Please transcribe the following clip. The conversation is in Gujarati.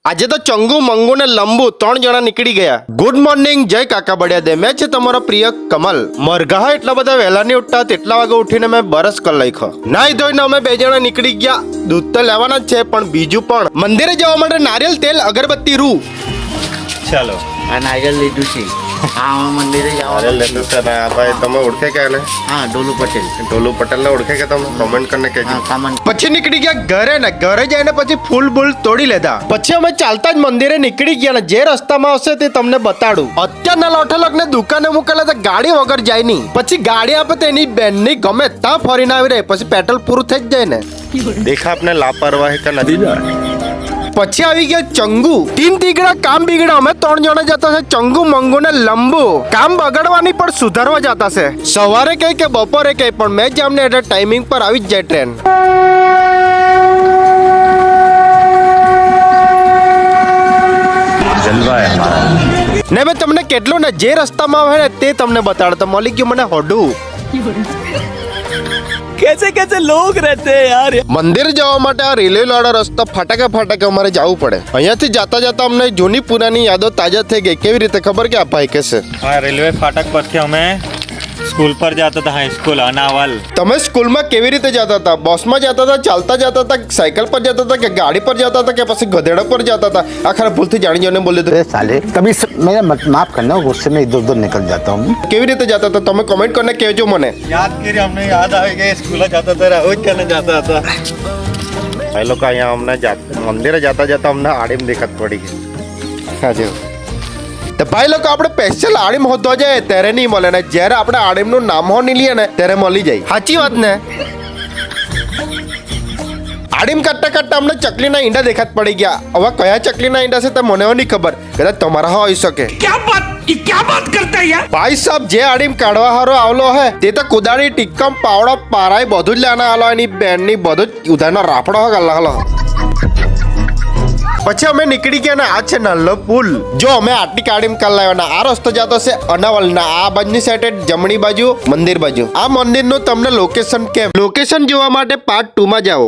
આજે તો ચંગુ મંગુ ને લંબુ 3 જણા નીકળી ગયા. ગુડ મોર્નિંગ, જય કાકા બળિયા દે. મેં છે તમારો પ્રિય કમલ. મરઘા એટલા બધા વહેલા નહીં ઉઠતા, તેટલા વાગે ઉઠીને મેં બરસ કરી નાખ્યો. નાઈ ધોઈને અમે 2 જણા નીકળી ગયા. દૂધ તો લેવાના જ છે, પણ બીજું પણ મંદિરે જવા માટે નારિયેલ તેલ, અગરબત્તી, રૂ. ચાલો આ નારિયેલ લીધું છે. હા, મંદિરે જવાનું. ભાઈ તમે ઓળખે કે એને? હા, ડોલુ પટેલ. ડોલુ પટેલ ને ઓળખે કે તમે? કમેન્ટ કરીને કહેજો. હા, કામન. પછી નીકળી ગયા ઘરે ને ઘરે જઈને પછી ફૂલ બુલ તોડી લેતા. પછી અમે ચાલતા જ મંદિરે નીકળી ગયા ને જે રસ્તામાં હશે તે તમને બતાડું. અત્યારના લોઠલક ને દુકાને મૂકેલા તો ગાડી વગર જાય નહીં. પછી ગાડી આપે તેની બેનની ગમે ત્યાં ફરીને આવી રહે. પછી પેટ્રોલ પૂરું થઈ જ જાય ને. દેખા આપને લાપરવાહી કે નથી. પછી આવી ગયા ચંગુ. 3 તીગડા કામ બીગડા. અમે 3 જણા જતા છે, ચંગુ મંગુ ને લંબુ. કામ બગડવાની પણ સુધારવા જતા છે. સવારે કઈ કે બપોરે કઈ, પણ મેં જ અમને એટલે ટાઈમિંગ પર આવી જ જાય ટ્રેન. ને મેં તમને કેટલું ને જે રસ્તામાં આવે ને તે તમને બતાડતો. મળી ગયું મને હોડું. कैसे कैसे लोग रहते हैं यार. મંદિર જવા માટે આ રેલવે વાળો રસ્તો ફટાકે અમારે જવું પડે. અહીંયાથી જાતા જાતા અમને જૂની પુરાની યાદો તાજા થઈ ગઈ. કેવી રીતે ખબર કે આ ભાઈ કે છે? हाँ, रेलवे फाटक पर थे हमें स्कूल पर जाता था. High school Anaval. તમે સ્કૂલમાં કેવી રીતે જતા હતા? બસમાં જતા હતા, ચાલતા જતા હતા, સાયકલ પર જતા હતા કે ગાડી પર જતા હતા કે પછી ગધેડા પર જતા હતા? આખરે ભૂલથી જાણી જાણીને બોલી દો. साले कभी मेरा माफ करना, गुस्से में इधर उधर निकल जाता हूँ. કેવી રીતે જતા હતા તમે કમેન્ટ કરીને કહેજો મને. याद करिए, हमने याद आ गए स्कूल जाता था, रोज करने जाता था. ભાઈ લોકો અહીંયા અમને મંદિરે જતા જતા અમને આડીમ દેખાત પડી ગઈ. હાજી તો ભાઈ લોકો આપણે સ્પેશિયલ આડીમ હોતો જાય ત્યારે નહીં મળે ને જ્યારે આપણે આડીમનું નામ હો નહીં લઈએ ને ત્યારે મળી જાય. સાચી વાત ને? આડીમ કાઢતા કાઢતા અમને ચકલીના ઈંડા દેખાત પડી ગયા. હવે કયા ચકલીના ઈંડા છે તે મને નહીં ખબર. કદાચ તમારા હોઈ શકે. क्या बात करता है यार. ભાઈ સાહેબ જે આડીમ કાઢવા હારો આવલો હે તે તો કુદાડી ટીકમ પાવડો પારાય બધું જ લેવાના આલો. એની બેનની બધું જ ઉધારનો રાફડો હો ગલ્લા હલો. પછી અમે નીકળી ગયા ને આ છે નાનો પુલ. જો અમે આટલી કાઢીમ કાઢ લાવ્યા. આ રસ્તો જતો છે અનાવલના. આ બાજુની સાઈડ જમણી બાજુ મંદિર બાજુ. આ મંદિરનું તમને લોકેશન કેમ? લોકેશન જોવા માટે પાર્ટ 2 માં જાઓ.